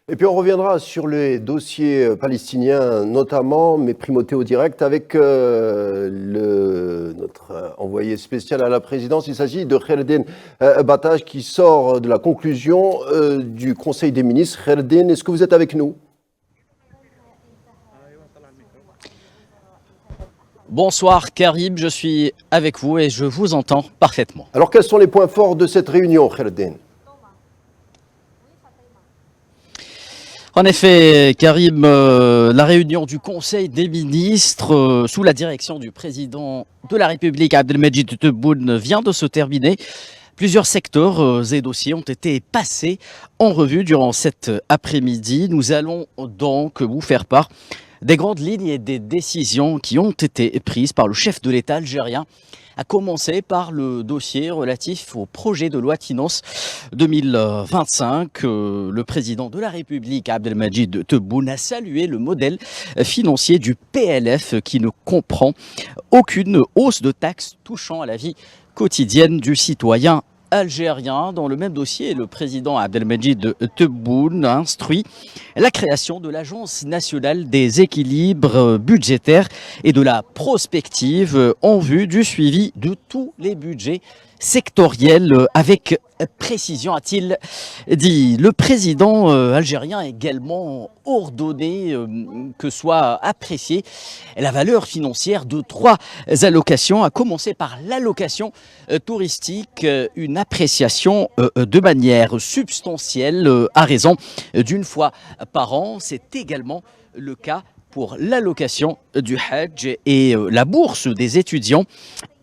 Et puis on reviendra sur les dossiers palestiniens notamment, mais primauté au direct avec notre envoyé spécial à la présidence. Il s'agit de Khaireddine Battach qui sort de la conclusion du Conseil des ministres. Khaireddine, est-ce que vous êtes avec nous? Bonsoir Karim, je suis avec vous et je vous entends parfaitement. Alors quels sont les points forts de cette réunion, Khaireddine? En effet, Karim, la réunion du Conseil des ministres sous la direction du président de la République, Abdelmejid Tebboune, vient de se terminer. Plusieurs secteurs et dossiers ont été passés en revue durant cet après-midi. Nous allons donc vous faire part des grandes lignes et des décisions qui ont été prises par le chef de l'État algérien, à commencer par le dossier relatif au projet de loi de finances 2025. Le président de la République, Abdelmejid Tebboune, a salué le modèle financier du PLF qui ne comprend aucune hausse de taxes touchant à la vie quotidienne du citoyen algérien. Dans le même dossier, le président Abdelmejid Tebboune a instruit la création de l'Agence nationale des équilibres budgétaires et de la prospective en vue du suivi de tous les budgets sectoriels avec précision, a-t-il dit. Le président algérien a également ordonné que soit appréciée la valeur financière de 3 allocations, à commencer par l'allocation touristique, une appréciation de manière substantielle à raison d'une fois par an. C'est également le cas pour l'allocation du Hajj et la bourse des étudiants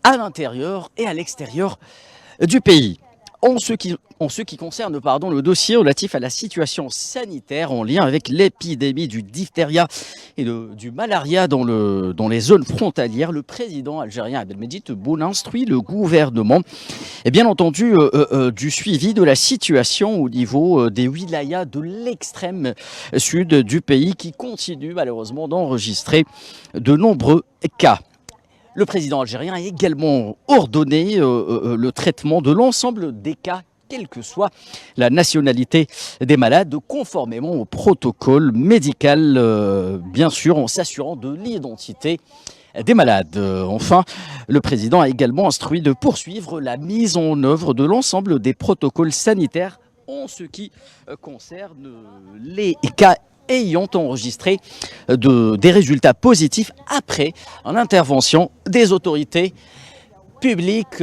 à l'intérieur et à l'extérieur du pays. En ce qui concerne le dossier relatif à la situation sanitaire en lien avec l'épidémie du diphtéria et du malaria dans les zones frontalières, le président algérien Abdelmejid Tebboune instruit le gouvernement, et bien entendu, du suivi de la situation au niveau des wilayas de l'extrême sud du pays qui continuent malheureusement d'enregistrer de nombreux cas. Le président algérien a également ordonné le traitement de l'ensemble des cas, quelle que soit la nationalité des malades, conformément au protocole médical, bien sûr, en s'assurant de l'identité des malades. Enfin, le président a également instruit de poursuivre la mise en œuvre de l'ensemble des protocoles sanitaires en ce qui concerne les cas ayant enregistré des résultats positifs après une intervention des autorités publiques.